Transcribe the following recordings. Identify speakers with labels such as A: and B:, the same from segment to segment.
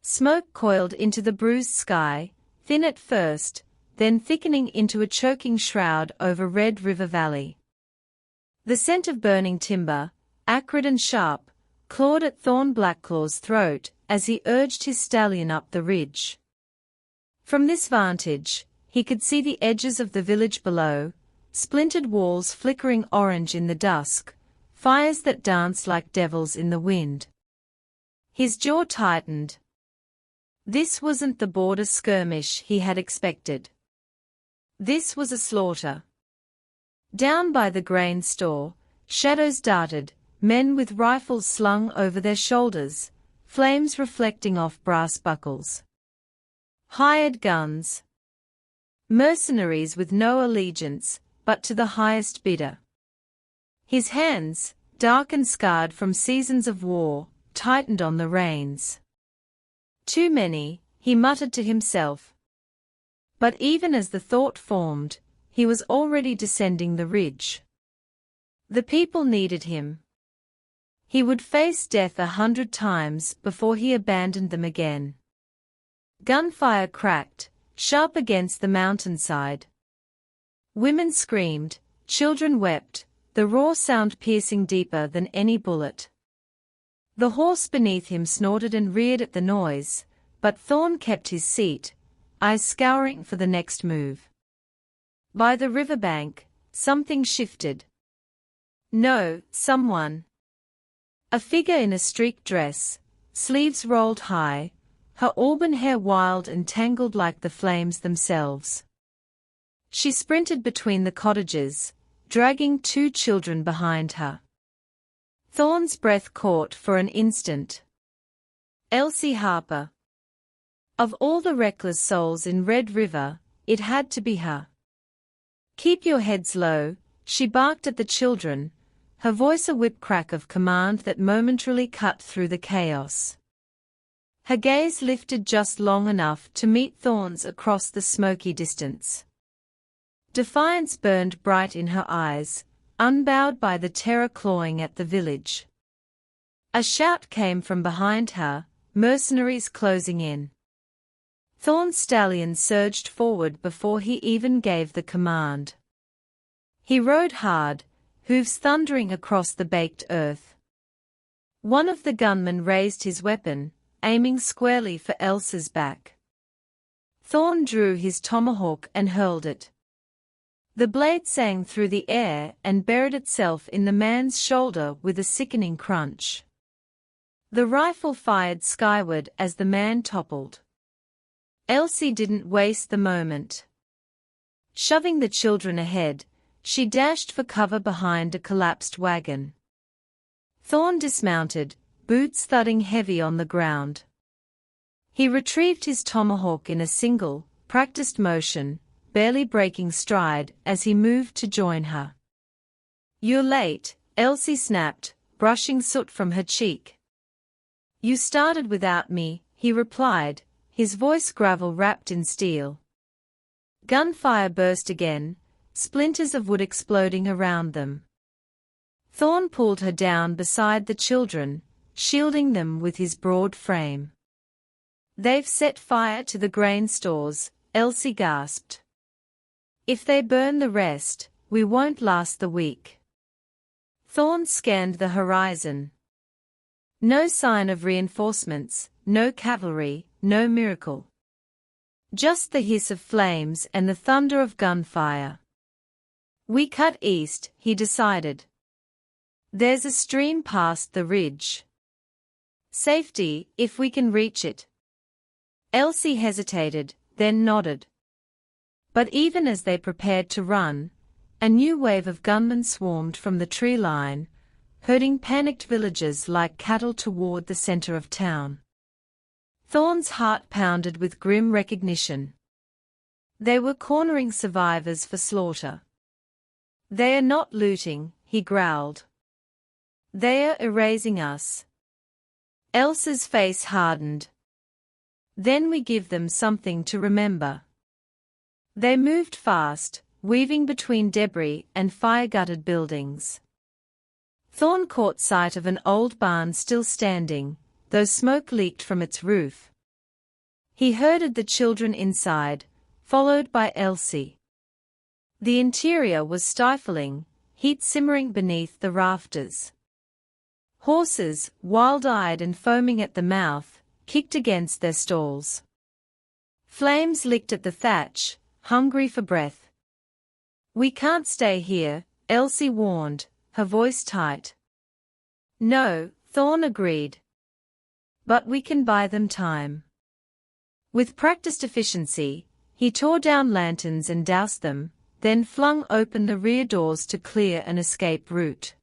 A: Smoke coiled into the bruised sky, thin at first, then thickening into a choking shroud over Red River Valley. The scent of burning timber, acrid and sharp, clawed at Thorn Blackclaw's throat as he urged his stallion up the ridge. From this vantage, he could see the edges of the village below, splintered walls flickering orange in the dusk, fires that danced like devils in the wind. His jaw tightened. This wasn't the border skirmish he had expected. This was a slaughter. Down by the grain store, shadows darted, men with rifles slung over their shoulders, flames reflecting off brass buckles. Hired guns. Mercenaries with no allegiance, but to the highest bidder. His hands, dark and scarred from seasons of war, tightened on the reins. Too many, he muttered to himself. But even as the thought formed, he was already descending the ridge. The people needed him. He would face death 100 times before he abandoned them again. Gunfire cracked, sharp against the mountainside. Women screamed, children wept, the raw sound piercing deeper than any bullet. The horse beneath him snorted and reared at the noise, but Thorn kept his seat, eyes scouring for the next move. By the riverbank, something shifted. No, someone. A figure in a streaked dress, sleeves rolled high, her auburn hair wild and tangled like the flames themselves. She sprinted between the cottages, dragging 2 children behind her. Thorn's breath caught for an instant. Elsie Harper. Of all the reckless souls in Red River, it had to be her. "Keep your heads low," she barked at the children, her voice a whip crack of command that momentarily cut through the chaos. Her gaze lifted just long enough to meet Thorn's across the smoky distance. Defiance burned bright in her eyes, unbowed by the terror clawing at the village. A shout came from behind her, mercenaries closing in. Thorn's stallion surged forward before he even gave the command. He rode hard, hooves thundering across the baked earth. One of the gunmen raised his weapon, aiming squarely for Elsa's back. Thorn drew his tomahawk and hurled it. The blade sang through the air and buried itself in the man's shoulder with a sickening crunch. The rifle fired skyward as the man toppled. Elsie didn't waste the moment. Shoving the children ahead, she dashed for cover behind a collapsed wagon. Thorn dismounted, boots thudding heavy on the ground. He retrieved his tomahawk in a single, practiced motion, barely breaking stride as he moved to join her. "You're late," Elsie snapped, brushing soot from her cheek. "You started without me," he replied, his voice gravel wrapped in steel. Gunfire burst again, splinters of wood exploding around them. Thorn pulled her down beside the children, shielding them with his broad frame. "They've set fire to the grain stores," Elsie gasped. "If they burn the rest, we won't last the week." Thorn scanned the horizon. No sign of reinforcements, no cavalry, no miracle. Just the hiss of flames and the thunder of gunfire. "We cut east," he decided. "There's a stream past the ridge. Safety, if we can reach it." Elsie hesitated, then nodded. But even as they prepared to run, a new wave of gunmen swarmed from the tree line, herding panicked villagers like cattle toward the center of town. Thorn's heart pounded with grim recognition. They were cornering survivors for slaughter. "They are not looting," he growled. "They are erasing us." Elsa's face hardened. "Then we give them something to remember." They moved fast, weaving between debris and fire-gutted buildings. Thorn caught sight of an old barn still standing, though smoke leaked from its roof, He herded the children inside, followed by Elsie. The interior was stifling, heat simmering beneath the rafters. Horses, wild-eyed and foaming at the mouth, kicked against their stalls. Flames licked at the thatch, hungry for breath. "We can't stay here," Elsie warned, her voice tight. "No," Thorn agreed. "But we can buy them time." With practiced efficiency, he tore down lanterns and doused them, then flung open the rear doors to clear an escape route.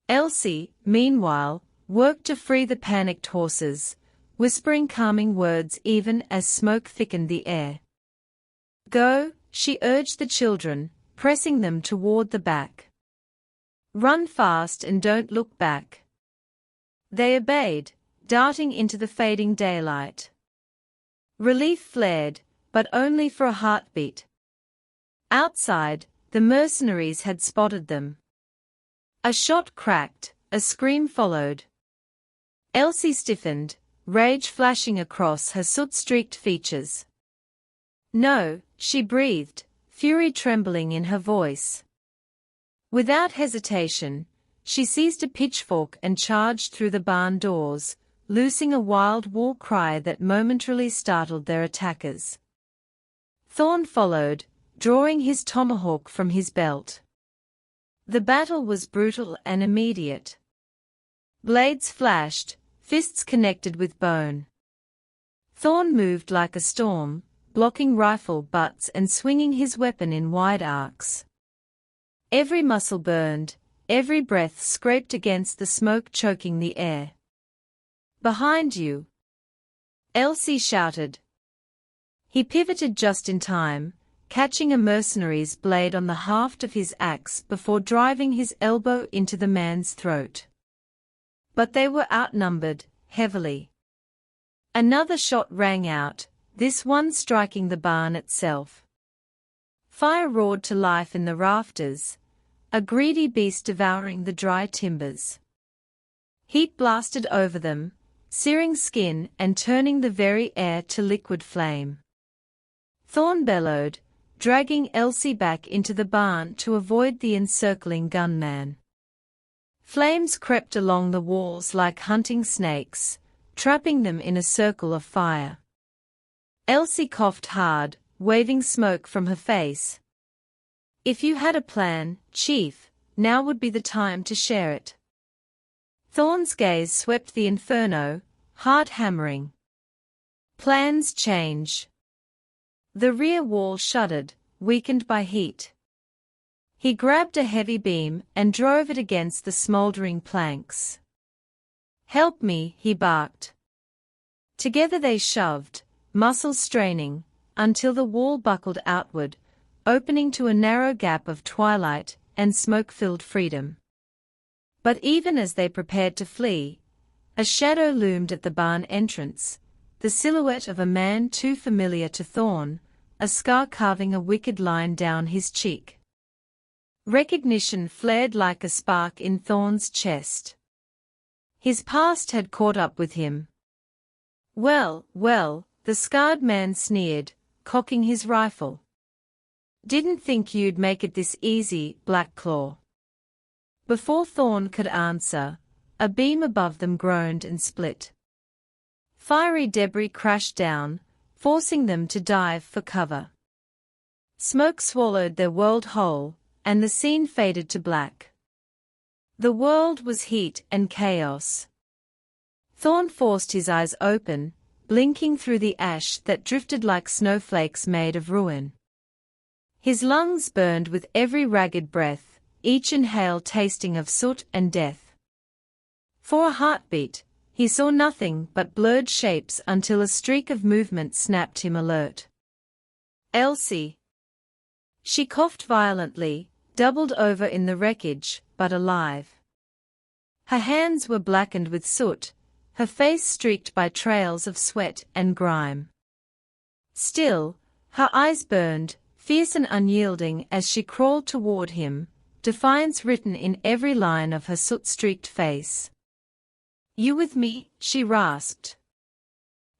A: Elsie, meanwhile, worked to free the panicked horses, whispering calming words even as smoke thickened the air. "Go," she urged the children, pressing them toward the back. "Run fast and don't look back." They obeyed, darting into the fading daylight. Relief flared, but only for a heartbeat. Outside, the mercenaries had spotted them. A shot cracked, a scream followed. Elsie stiffened, rage flashing across her soot-streaked features. "No," she breathed, fury trembling in her voice. Without hesitation, she seized a pitchfork and charged through the barn doors, loosing a wild war cry that momentarily startled their attackers. Thorn followed, drawing his tomahawk from his belt. The battle was brutal and immediate. Blades flashed, fists connected with bone. Thorn moved like a storm, blocking rifle butts and swinging his weapon in wide arcs. Every muscle burned, every breath scraped against the smoke choking the air. "Behind you!" Elsie shouted. He pivoted just in time, catching a mercenary's blade on the haft of his axe before driving his elbow into the man's throat. But they were outnumbered, heavily. Another shot rang out, this one striking the barn itself. Fire roared to life in the rafters, a greedy beast devouring the dry timbers. Heat blasted over them, searing skin and turning the very air to liquid flame. Thorn bellowed, dragging Elsie back into the barn to avoid the encircling gunman. Flames crept along the walls like hunting snakes, trapping them in a circle of fire. Elsie coughed hard, waving smoke from her face. "If you had a plan, Chief, now would be the time to share it." Thorn's gaze swept the inferno, heart hammering. "Plans change." The rear wall shuddered, weakened by heat. He grabbed a heavy beam and drove it against the smoldering planks. "Help me," he barked. Together they shoved, muscles straining, until the wall buckled outward, opening to a narrow gap of twilight and smoke-filled freedom. But even as they prepared to flee, a shadow loomed at the barn entrance, the silhouette of a man too familiar to Thorn, a scar carving a wicked line down his cheek. Recognition flared like a spark in Thorn's chest. His past had caught up with him. "Well, well," the scarred man sneered, cocking his rifle. "Didn't think you'd make it this easy, Black Claw." Before Thorn could answer, a beam above them groaned and split. Fiery debris crashed down, forcing them to dive for cover. Smoke swallowed their world whole, and the scene faded to black. The world was heat and chaos. Thorn forced his eyes open, blinking through the ash that drifted like snowflakes made of ruin. His lungs burned with every ragged breath, each inhale tasting of soot and death. For a heartbeat, he saw nothing but blurred shapes until a streak of movement snapped him alert. "Elsie!" She coughed violently, doubled over in the wreckage, but alive. Her hands were blackened with soot, her face streaked by trails of sweat and grime. Still, her eyes burned, fierce and unyielding as she crawled toward him, defiance written in every line of her soot-streaked face. "You with me?" she rasped.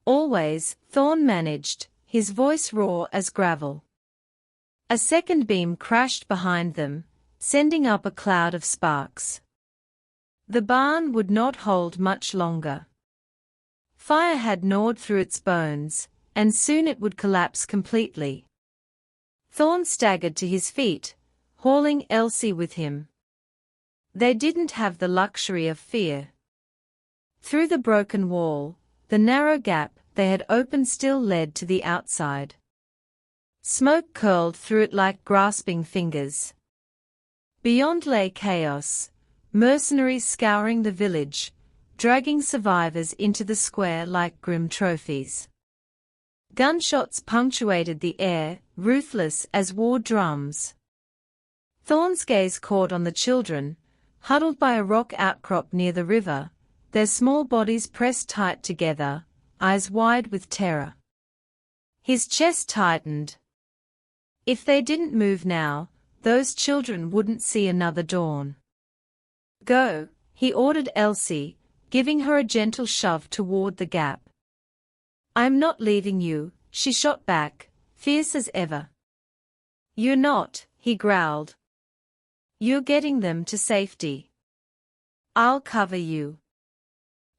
A: Always, Thorn managed, his voice raw as gravel. A second beam crashed behind them, sending up a cloud of sparks. The barn would not hold much longer. Fire had gnawed through its bones, and soon it would collapse completely. Thorn staggered to his feet, hauling Elsie with him. They didn't have the luxury of fear. Through the broken wall, the narrow gap they had opened still led to the outside. Smoke curled through it like grasping fingers. Beyond lay chaos, mercenaries scouring the village, dragging survivors into the square like grim trophies. Gunshots punctuated the air, ruthless as war drums. Thorn's gaze caught on the children, huddled by a rock outcrop near the river, their small bodies pressed tight together, eyes wide with terror. His chest tightened. If they didn't move now, those children wouldn't see another dawn. Go, he ordered Elsie, giving her a gentle shove toward the gap. I'm not leaving you, she shot back, fierce as ever. You're not, he growled. You're getting them to safety. I'll cover you.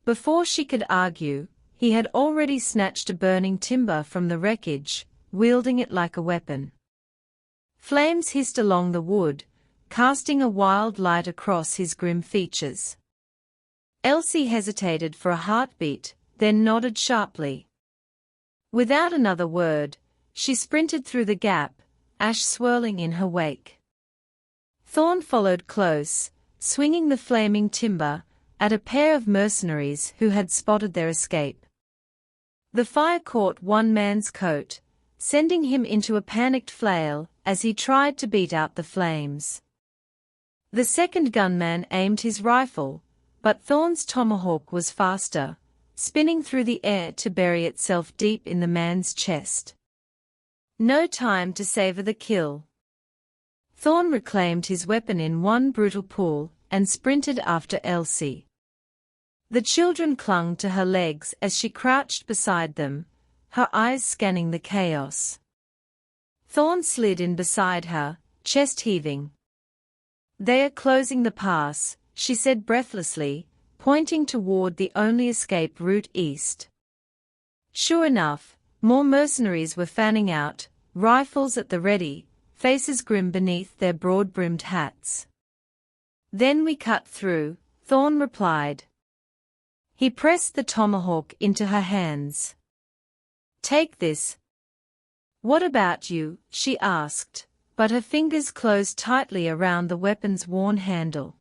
A: Before she could argue, he had already snatched a burning timber from the wreckage, wielding it like a weapon. Flames hissed along the wood, casting a wild light across his grim features. Elsie hesitated for a heartbeat, then nodded sharply. Without another word, she sprinted through the gap, ash swirling in her wake. Thorn followed close, swinging the flaming timber at a pair of mercenaries who had spotted their escape. The fire caught one man's coat, sending him into a panicked flail as he tried to beat out the flames. The second gunman aimed his rifle, but Thorn's tomahawk was faster, spinning through the air to bury itself deep in the man's chest. No time to savor the kill. Thorn reclaimed his weapon in one brutal pull and sprinted after Elsie. The children clung to her legs as she crouched beside them, her eyes scanning the chaos. Thorn slid in beside her, chest heaving. They are closing the pass, she said breathlessly, pointing toward the only escape route east. Sure enough, more mercenaries were fanning out, rifles at the ready, faces grim beneath their broad-brimmed hats. Then we cut through, Thorn replied. He pressed the tomahawk into her hands. Take this. What about you? She asked, but her fingers closed tightly around the weapon's worn handle.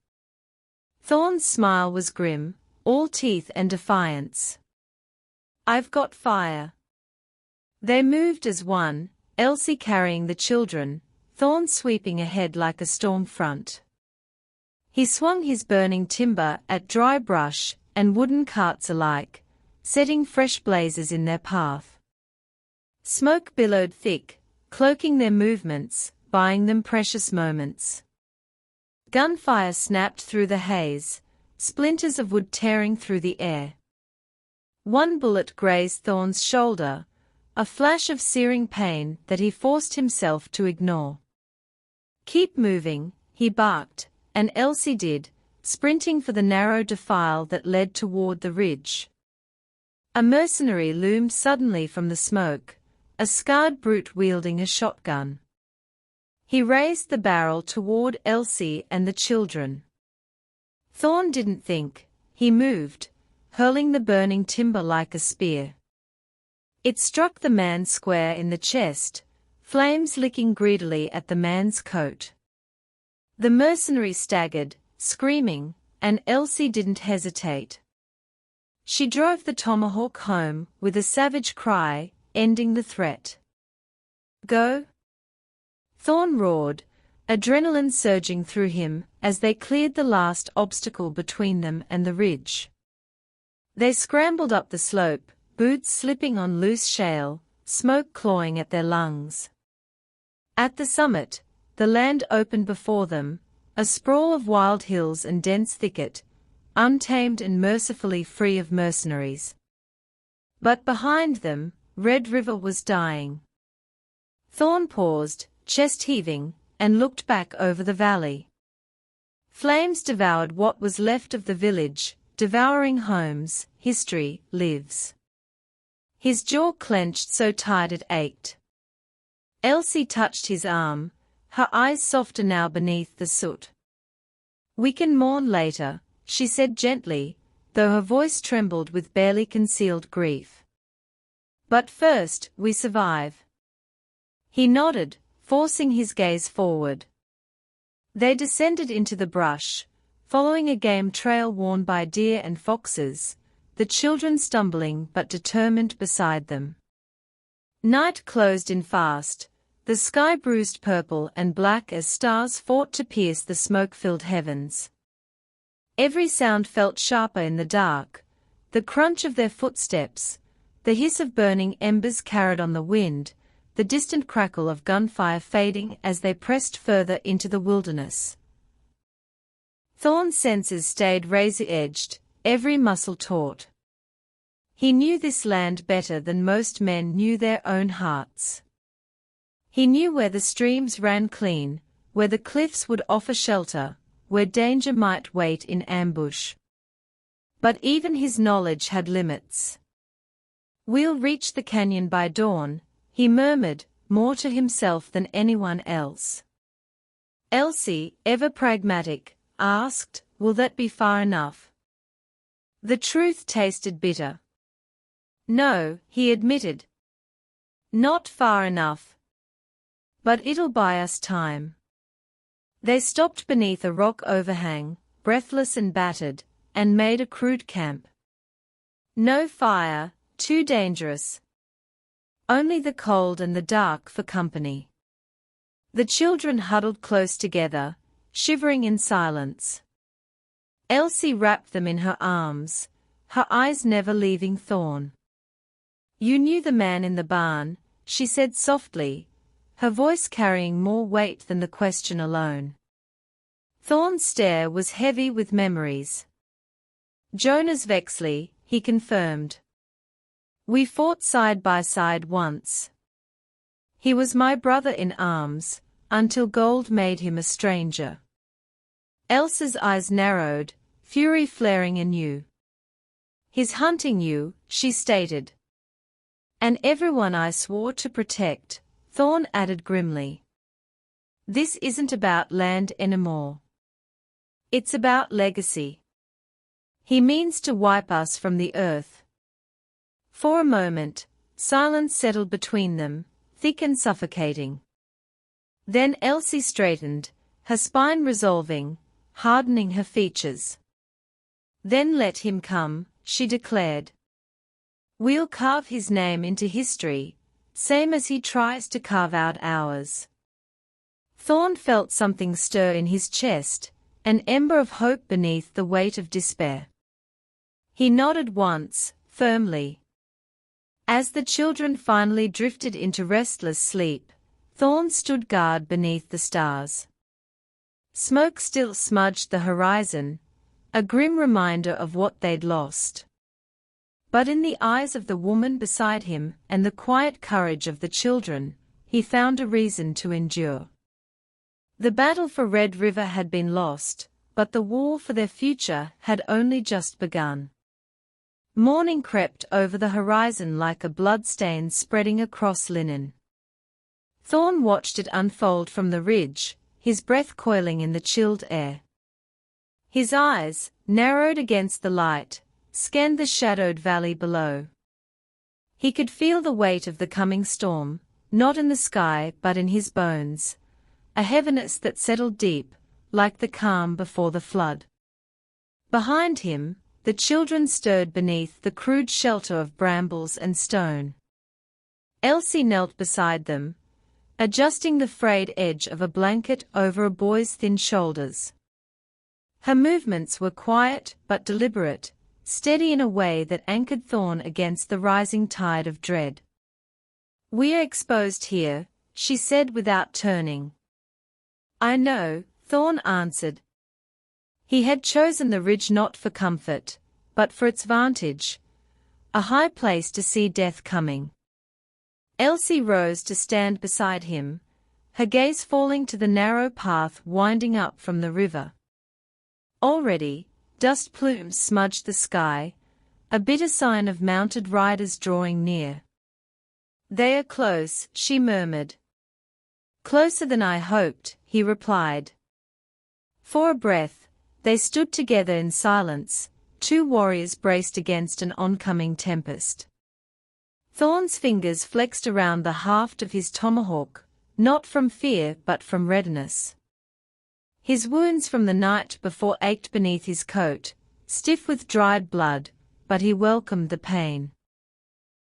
A: Thorn's smile was grim, all teeth and defiance. I've got fire. They moved as one, Elsie carrying the children, Thorn sweeping ahead like a storm front. He swung his burning timber at dry brush and wooden carts alike, setting fresh blazes in their path. Smoke billowed thick, cloaking their movements, buying them precious moments. Gunfire snapped through the haze, splinters of wood tearing through the air. One bullet grazed Thorn's shoulder, a flash of searing pain that he forced himself to ignore. Keep moving, he barked, and Elsie did, sprinting for the narrow defile that led toward the ridge. A mercenary loomed suddenly from the smoke, a scarred brute wielding a shotgun. He raised the barrel toward Elsie and the children. Thorn didn't think, he moved, hurling the burning timber like a spear. It struck the man square in the chest, flames licking greedily at the man's coat. The mercenary staggered, screaming, and Elsie didn't hesitate. She drove the tomahawk home with a savage cry, ending the threat. Go! Thorn roared, adrenaline surging through him as they cleared the last obstacle between them and the ridge. They scrambled up the slope, boots slipping on loose shale, smoke clawing at their lungs. At the summit, the land opened before them, a sprawl of wild hills and dense thicket, untamed and mercifully free of mercenaries. But behind them, Red River was dying. Thorn paused, chest heaving, and looked back over the valley. Flames devoured what was left of the village, devouring homes, history, lives. His jaw clenched so tight it ached. Elsie touched his arm, her eyes softer now beneath the soot. "We can mourn later," she said gently, though her voice trembled with barely concealed grief. "But first, we survive." He nodded, forcing his gaze forward. They descended into the brush, following a game trail worn by deer and foxes, the children stumbling but determined beside them. Night closed in fast, the sky bruised purple and black as stars fought to pierce the smoke-filled heavens. Every sound felt sharper in the dark, the crunch of their footsteps, the hiss of burning embers carried on the wind, the distant crackle of gunfire fading as they pressed further into the wilderness. Thorn's senses stayed razor-edged, every muscle taut. He knew this land better than most men knew their own hearts. He knew where the streams ran clean, where the cliffs would offer shelter, where danger might wait in ambush. But even his knowledge had limits. "We'll reach the canyon by dawn," he murmured, more to himself than anyone else. Elsie, ever pragmatic, asked, "Will that be far enough?" The truth tasted bitter. "No," he admitted. "Not far enough. But it'll buy us time." They stopped beneath a rock overhang, breathless and battered, and made a crude camp. No fire, too dangerous. Only the cold and the dark for company. The children huddled close together, shivering in silence. Elsie wrapped them in her arms, her eyes never leaving Thorn. "You knew the man in the barn," she said softly, her voice carrying more weight than the question alone. Thorn's stare was heavy with memories. "Jonas Vexley," he confirmed. "We fought side by side once. He was my brother in arms, until gold made him a stranger." Elsa's eyes narrowed, fury flaring anew. "He's hunting you," she stated. "And everyone I swore to protect," Thorn added grimly. "This isn't about land anymore. It's about legacy. He means to wipe us from the earth." For a moment, silence settled between them, thick and suffocating. Then Elsie straightened, her spine resolving, hardening her features. "Then let him come," she declared. "We'll carve his name into history, same as he tries to carve out ours." Thorn felt something stir in his chest, an ember of hope beneath the weight of despair. He nodded once, firmly. As the children finally drifted into restless sleep, Thorn stood guard beneath the stars. Smoke still smudged the horizon, a grim reminder of what they'd lost. But in the eyes of the woman beside him and the quiet courage of the children, he found a reason to endure. The battle for Red River had been lost, but the war for their future had only just begun. Morning crept over the horizon like a bloodstain spreading across linen. Thorn watched it unfold from the ridge, his breath coiling in the chilled air. His eyes, narrowed against the light, scanned the shadowed valley below. He could feel the weight of the coming storm, not in the sky but in his bones, a heaviness that settled deep, like the calm before the flood. Behind him, the children stirred beneath the crude shelter of brambles and stone. Elsie knelt beside them, adjusting the frayed edge of a blanket over a boy's thin shoulders. Her movements were quiet but deliberate, steady in a way that anchored Thorn against the rising tide of dread. "We are exposed here," she said without turning. "I know," Thorn answered. He had chosen the ridge not for comfort, but for its vantage, a high place to see death coming. Elsie rose to stand beside him, her gaze falling to the narrow path winding up from the river. Already, dust plumes smudged the sky, a bitter sign of mounted riders drawing near. "They are close," she murmured. "Closer than I hoped," he replied. For a breath, they stood together in silence, two warriors braced against an oncoming tempest. Thorn's fingers flexed around the haft of his tomahawk, not from fear but from readiness. His wounds from the night before ached beneath his coat, stiff with dried blood, but he welcomed the pain.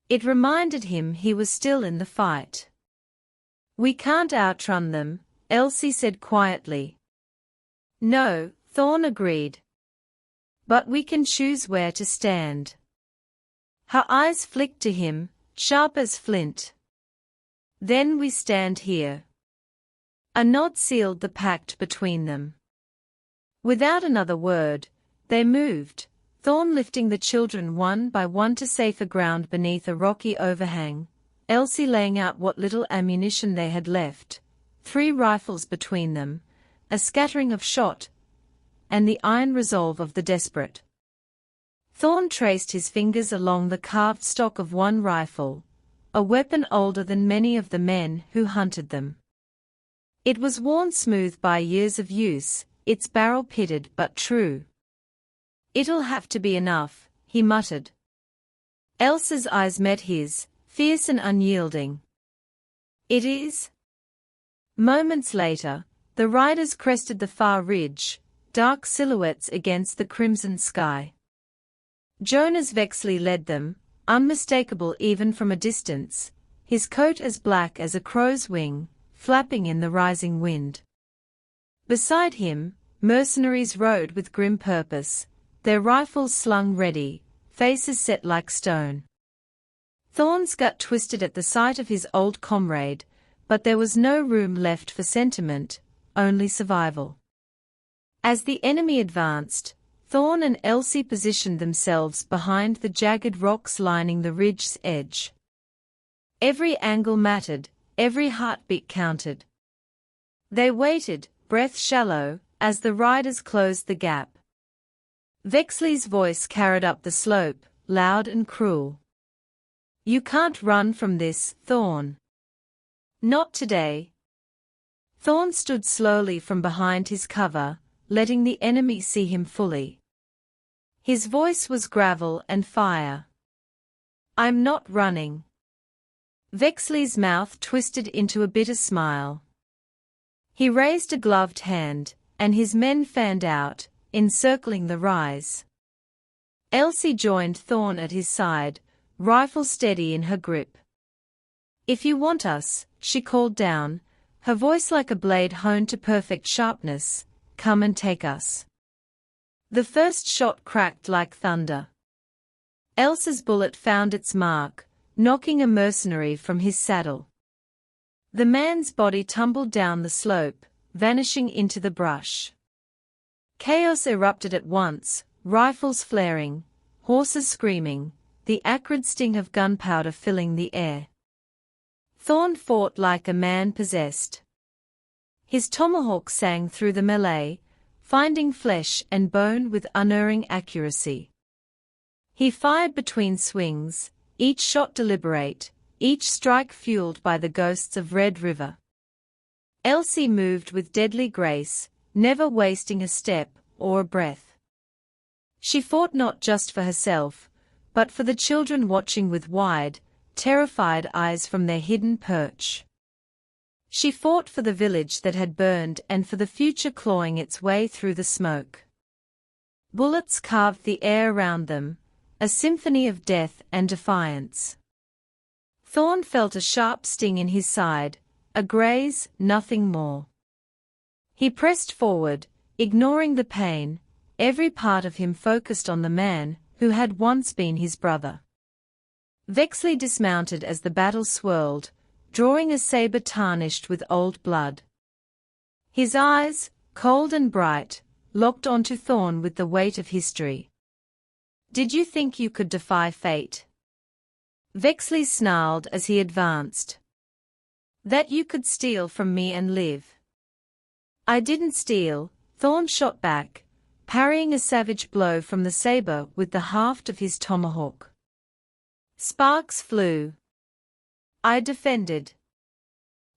A: It reminded him he was still in the fight. "We can't outrun them," Elsie said quietly. "No," Thorn agreed. "But we can choose where to stand." Her eyes flicked to him, sharp as flint. "Then we stand here." A nod sealed the pact between them. Without another word, they moved, Thorn lifting the children one by one to safer ground beneath a rocky overhang, Elsie laying out what little ammunition they had left, 3 rifles between them, a scattering of shot, and the iron resolve of the desperate. Thorn traced his fingers along the carved stock of one rifle, a weapon older than many of the men who hunted them. It was worn smooth by years of use, its barrel pitted but true. "It'll have to be enough," he muttered. Elsa's eyes met his, fierce and unyielding. "It is?" Moments later, the riders crested the far ridge, dark silhouettes against the crimson sky. Jonas Vexley led them, unmistakable even from a distance, his coat as black as a crow's wing, flapping in the rising wind. Beside him, mercenaries rode with grim purpose, their rifles slung ready, faces set like stone. Thorn's gut twisted at the sight of his old comrade, but there was no room left for sentiment, only survival. As the enemy advanced, Thorn and Elsie positioned themselves behind the jagged rocks lining the ridge's edge. Every angle mattered, every heartbeat counted. They waited, breath shallow, as the riders closed the gap. Vexley's voice carried up the slope, loud and cruel. "You can't run from this, Thorn. Not today." Thorn stood slowly from behind his cover, letting the enemy see him fully. His voice was gravel and fire. "I'm not running." Vexley's mouth twisted into a bitter smile. He raised a gloved hand, and his men fanned out, encircling the rise. Elsie joined Thorn at his side, rifle steady in her grip. "If you want us," she called down, her voice like a blade honed to perfect sharpness, "come and take us." The first shot cracked like thunder. Elsa's bullet found its mark, knocking a mercenary from his saddle. The man's body tumbled down the slope, vanishing into the brush. Chaos erupted at once, rifles flaring, horses screaming, the acrid sting of gunpowder filling the air. Thorn fought like a man possessed. His tomahawk sang through the melee, finding flesh and bone with unerring accuracy. He fired between swings, each shot deliberate, each strike fueled by the ghosts of Red River. Elsie moved with deadly grace, never wasting a step or a breath. She fought not just for herself, but for the children watching with wide, terrified eyes from their hidden perch. She fought for the village that had burned and for the future clawing its way through the smoke. Bullets carved the air around them, a symphony of death and defiance. Thorn felt a sharp sting in his side, a graze, nothing more. He pressed forward, ignoring the pain, every part of him focused on the man who had once been his brother. Vexley dismounted as the battle swirled, drawing a saber tarnished with old blood. His eyes, cold and bright, locked onto Thorn with the weight of history. "Did you think you could defy fate?" Vexley snarled as he advanced. That you could steal from me and live. I didn't steal, Thorn shot back, parrying a savage blow from the saber with the haft of his tomahawk. Sparks flew. I defended.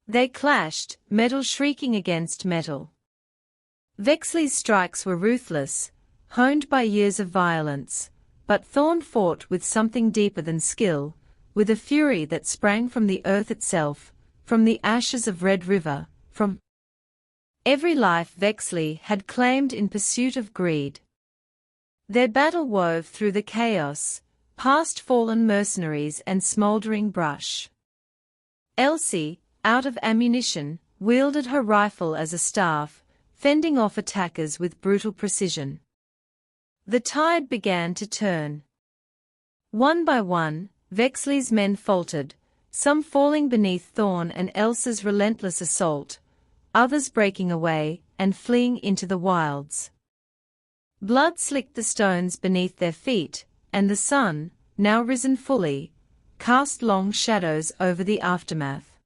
A: They clashed, metal shrieking against metal. Vexley's strikes were ruthless, honed by years of violence, but Thorn fought with something deeper than skill, with a fury that sprang from the earth itself, from the ashes of Red River, from every life Vexley had claimed in pursuit of greed. Their battle wove through the chaos, past fallen mercenaries and smoldering brush. Elsie, out of ammunition, wielded her rifle as a staff, fending off attackers with brutal precision. The tide began to turn. One by one, Vexley's men faltered, some falling beneath Thorn and Elsa's relentless assault, others breaking away and fleeing into the wilds. Blood slicked the stones beneath their feet, and the sun, now risen fully, cast long shadows over the aftermath.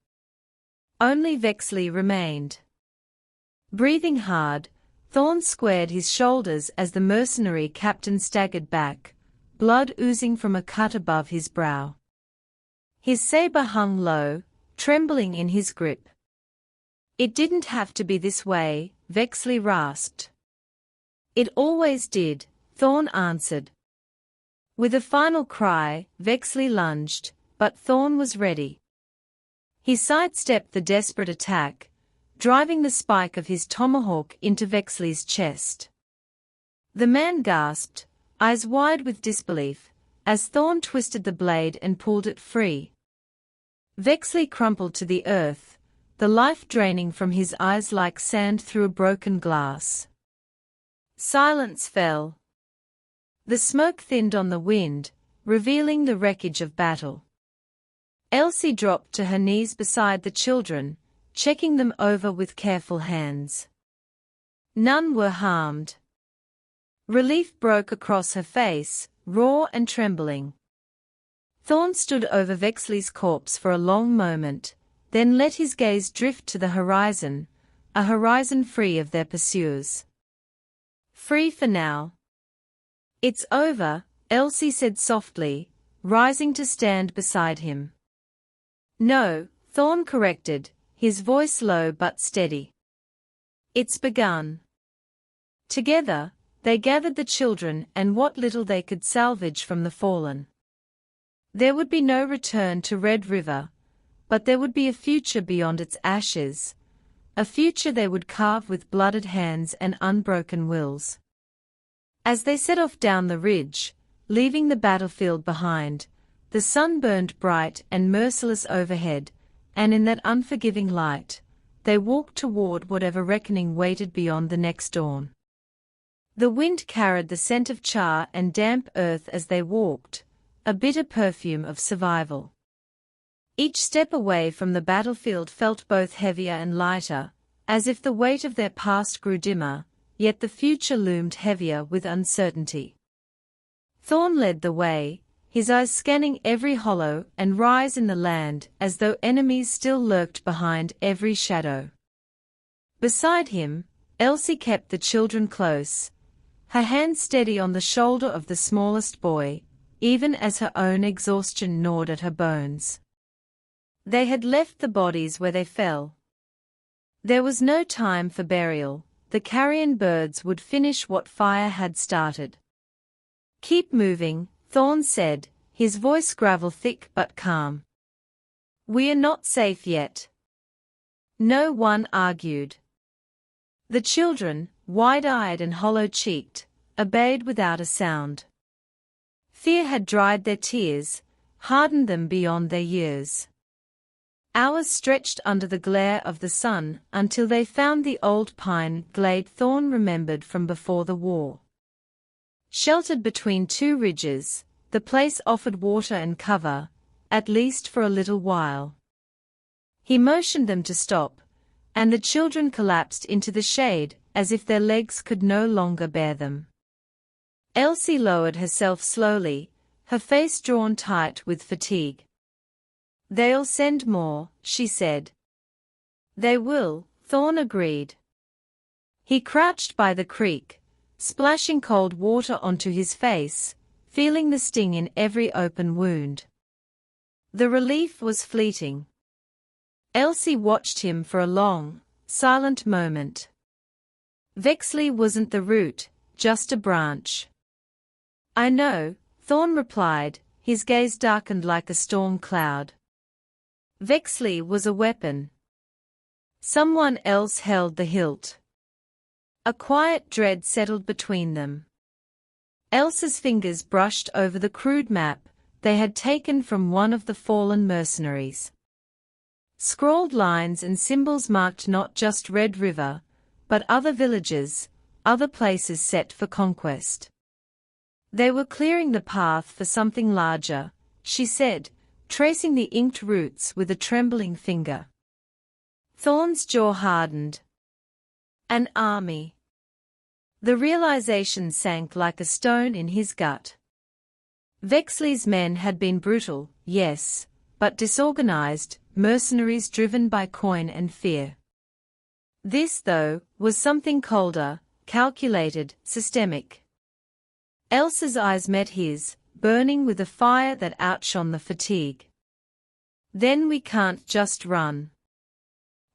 A: Only Vexley remained. Breathing hard, Thorn squared his shoulders as the mercenary captain staggered back, blood oozing from a cut above his brow. His saber hung low, trembling in his grip. It didn't have to be this way, Vexley rasped. It always did, Thorn answered. With a final cry, Vexley lunged, but Thorn was ready. He sidestepped the desperate attack, driving the spike of his tomahawk into Vexley's chest. The man gasped, eyes wide with disbelief, as Thorn twisted the blade and pulled it free. Vexley crumpled to the earth, the life draining from his eyes like sand through a broken glass. Silence fell. The smoke thinned on the wind, revealing the wreckage of battle. Elsie dropped to her knees beside the children, checking them over with careful hands. None were harmed. Relief broke across her face, raw and trembling. Thorn stood over Vexley's corpse for a long moment, then let his gaze drift to the horizon, a horizon free of their pursuers. Free for now. It's over, Elsie said softly, rising to stand beside him. No, Thorn corrected, his voice low but steady. It's begun. Together, they gathered the children and what little they could salvage from the fallen. There would be no return to Red River, but there would be a future beyond its ashes, a future they would carve with blooded hands and unbroken wills. As they set off down the ridge, leaving the battlefield behind, the sun burned bright and merciless overhead, and in that unforgiving light, they walked toward whatever reckoning waited beyond the next dawn. The wind carried the scent of char and damp earth as they walked, a bitter perfume of survival. Each step away from the battlefield felt both heavier and lighter, as if the weight of their past grew dimmer, yet the future loomed heavier with uncertainty. Thorn led the way, his eyes scanning every hollow and rise in the land as though enemies still lurked behind every shadow. Beside him, Elsie kept the children close, her hand steady on the shoulder of the smallest boy, even as her own exhaustion gnawed at her bones. They had left the bodies where they fell. There was no time for burial, the carrion birds would finish what fire had started. Keep moving, Thorn said, his voice gravel thick but calm. We are not safe yet. No one argued. The children, wide-eyed and hollow-cheeked, obeyed without a sound. Fear had dried their tears, hardened them beyond their years. Hours stretched under the glare of the sun until they found the old pine glade Thorn remembered from before the war. Sheltered between two ridges, the place offered water and cover, at least for a little while. He motioned them to stop, and the children collapsed into the shade as if their legs could no longer bear them. Elsie lowered herself slowly, her face drawn tight with fatigue. "They'll send more," she said. "They will," Thorn agreed. He crouched by the creek, splashing cold water onto his face, feeling the sting in every open wound. The relief was fleeting. Elsie watched him for a long, silent moment. Vexley wasn't the root, just a branch. "I know," Thorn replied, his gaze darkened like a storm cloud. Vexley was a weapon. Someone else held the hilt. A quiet dread settled between them. Elsa's fingers brushed over the crude map they had taken from one of the fallen mercenaries. Scrawled lines and symbols marked not just Red River, but other villages, other places set for conquest. They were clearing the path for something larger, she said, tracing the inked routes with a trembling finger. Thorn's jaw hardened. An army. The realization sank like a stone in his gut. Vexley's men had been brutal, yes, but disorganized, mercenaries driven by coin and fear. This, though, was something colder, calculated, systemic. Elsa's eyes met his, burning with a fire that outshone the fatigue. "Then we can't just run."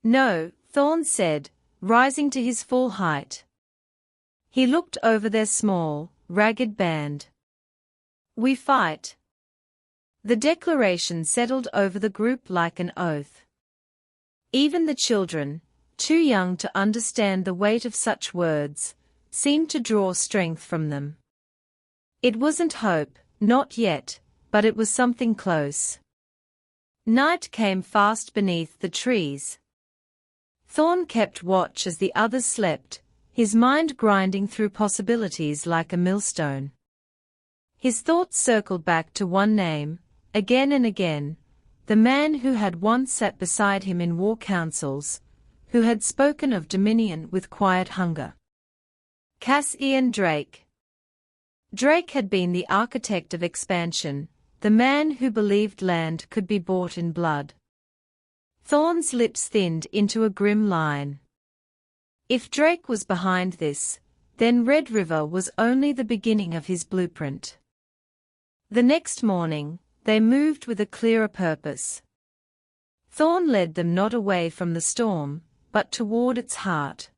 A: "No," Thorn said, rising to his full height. He looked over their small, ragged band. "We fight." The declaration settled over the group like an oath. Even the children, too young to understand the weight of such words, seemed to draw strength from them. It wasn't hope, not yet, but it was something close. Night came fast beneath the trees. Thorn kept watch as the others slept, his mind grinding through possibilities like a millstone. His thoughts circled back to one name, again and again, the man who had once sat beside him in war councils, who had spoken of dominion with quiet hunger. Cassian Drake. Drake had been the architect of expansion, the man who believed land could be bought in blood. Thorn's lips thinned into a grim line. If Drake was behind this, then Red River was only the beginning of his blueprint. The next morning, they moved with a clearer purpose. Thorn led them not away from the storm, but toward its heart.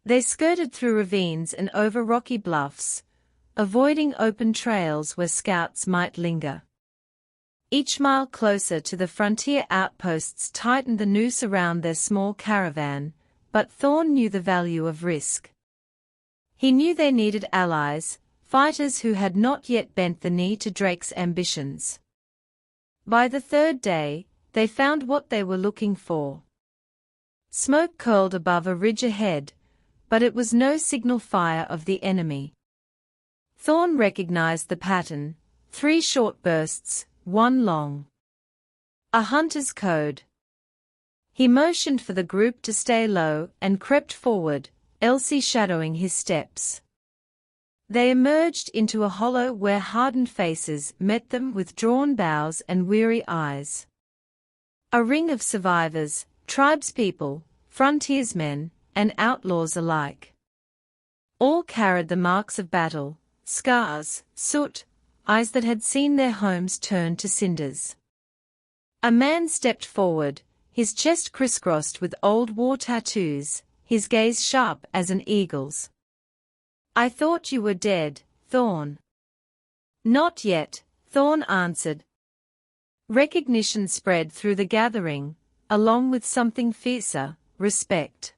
A: They skirted through ravines and over rocky bluffs, avoiding open trails where scouts might linger. Each mile closer to the frontier outposts tightened the noose around their small caravan, but Thorn knew the value of risk. He knew they needed allies, fighters who had not yet bent the knee to Drake's ambitions. By the third day, they found what they were looking for. Smoke curled above a ridge ahead, but it was no signal fire of the enemy. Thorn recognized the pattern, 3 short bursts, 1 long. A hunter's code. He motioned for the group to stay low and crept forward, Elsie shadowing his steps. They emerged into a hollow where hardened faces met them with drawn bows and weary eyes. A ring of survivors, tribespeople, frontiersmen, and outlaws alike. All carried the marks of battle, scars, soot, eyes that had seen their homes turn to cinders. A man stepped forward, his chest crisscrossed with old war tattoos, his gaze sharp as an eagle's. "I thought you were dead, Thorn." "Not yet," Thorn answered. Recognition spread through the gathering, along with something fiercer, respect.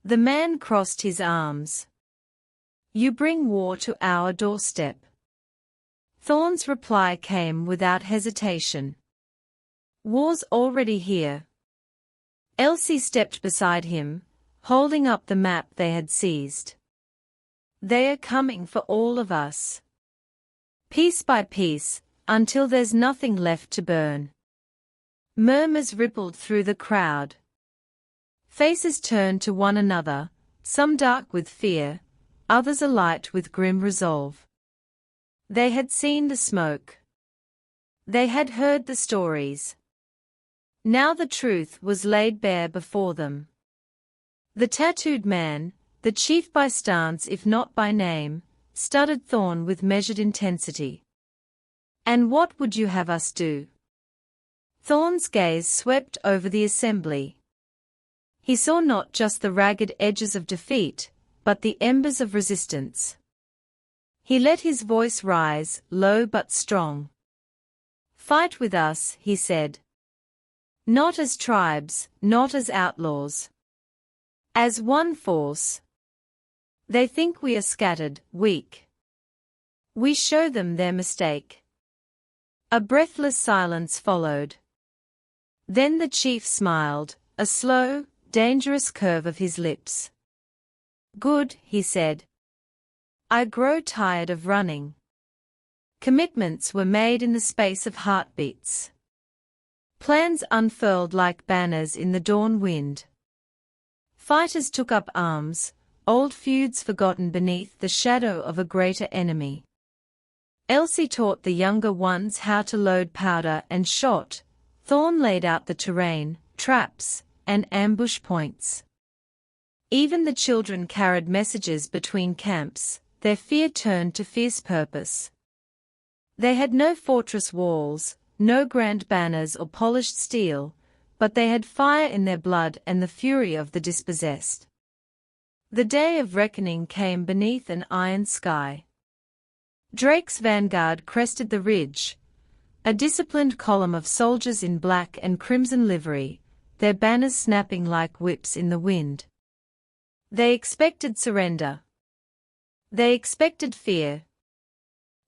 A: The man crossed his arms. "You bring war to our doorstep." Thorn's reply came without hesitation. "War's already here." Elsie stepped beside him, holding up the map they had seized. "They are coming for all of us. Piece by piece, until there's nothing left to burn." Murmurs rippled through the crowd. Faces turned to one another, some dark with fear, others alight with grim resolve. They had seen the smoke. They had heard the stories. Now the truth was laid bare before them. The tattooed man, the chief by stance if not by name, studied Thorn with measured intensity. "And what would you have us do?" Thorn's gaze swept over the assembly. He saw not just the ragged edges of defeat, but the embers of resistance. He let his voice rise, low but strong. "Fight with us," he said. "Not as tribes, not as outlaws. As one force. They think we are scattered, weak. We show them their mistake." A breathless silence followed. Then the chief smiled, a slow, dangerous curve of his lips. "Good," he said. "I grow tired of running." Commitments were made in the space of heartbeats. Plans unfurled like banners in the dawn wind. Fighters took up arms, old feuds forgotten beneath the shadow of a greater enemy. Elsie taught the younger ones how to load powder and shot. Thorn laid out the terrain, traps, and ambush points. Even the children carried messages between camps, their fear turned to fierce purpose. They had no fortress walls, no grand banners or polished steel, but they had fire in their blood and the fury of the dispossessed. The day of reckoning came beneath an iron sky. Drake's vanguard crested the ridge, a disciplined column of soldiers in black and crimson livery, their banners snapping like whips in the wind. They expected surrender. They expected fear.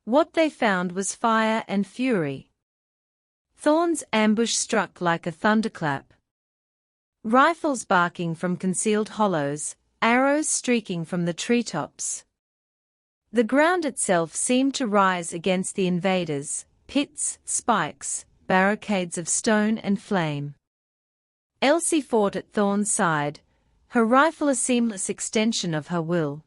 A: What they found was fire and fury. Thorn's ambush struck like a thunderclap. Rifles barking from concealed hollows, arrows streaking from the treetops. The ground itself seemed to rise against the invaders, pits, spikes, barricades of stone and flame. Elsie fought at Thorn's side, her rifle a seamless extension of her will.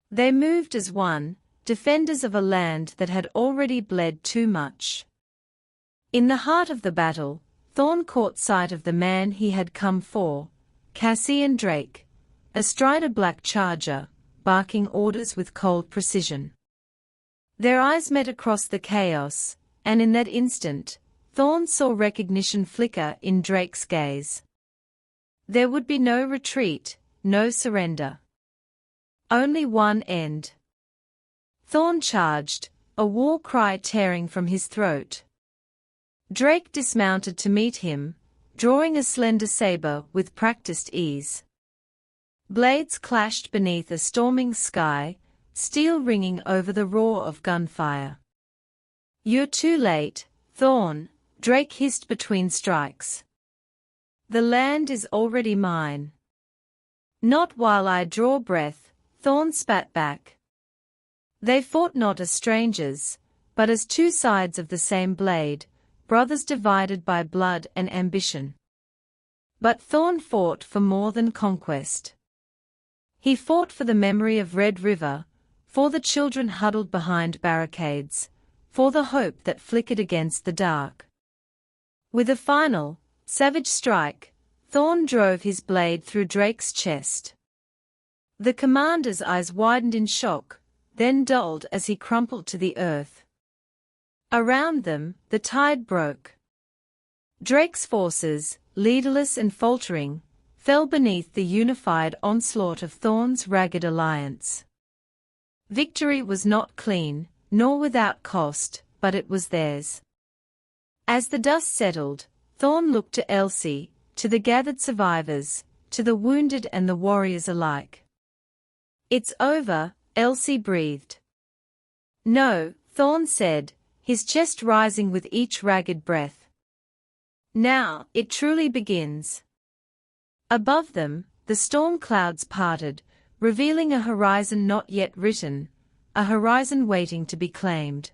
A: They moved as one, defenders of a land that had already bled too much. In the heart of the battle, Thorn caught sight of the man he had come for, Cassian Drake, astride a black charger, barking orders with cold precision. Their eyes met across the chaos, and in that instant, Thorn saw recognition flicker in Drake's gaze. There would be no retreat, no surrender. Only one end. Thorn charged, a war cry tearing from his throat. Drake dismounted to meet him, drawing a slender saber with practiced ease. Blades clashed beneath a storming sky, steel ringing over the roar of gunfire. "You're too late, Thorn," Drake hissed between strikes. "The land is already mine." "Not while I draw breath," Thorn spat back. They fought not as strangers, but as two sides of the same blade, brothers divided by blood and ambition. But Thorn fought for more than conquest. He fought for the memory of Red River, for the children huddled behind barricades, for the hope that flickered against the dark. With a final, savage strike, Thorn drove his blade through Drake's chest. The commander's eyes widened in shock, then dulled as he crumpled to the earth. Around them, the tide broke. Drake's forces, leaderless and faltering, fell beneath the unified onslaught of Thorn's ragged alliance. Victory was not clean, nor without cost, but it was theirs. As the dust settled, Thorn looked to Elsie, to the gathered survivors, to the wounded and the warriors alike. "It's over," Elsie breathed. "No," Thorn said, his chest rising with each ragged breath. "Now, it truly begins." Above them, the storm clouds parted, revealing a horizon not yet written, a horizon waiting to be claimed.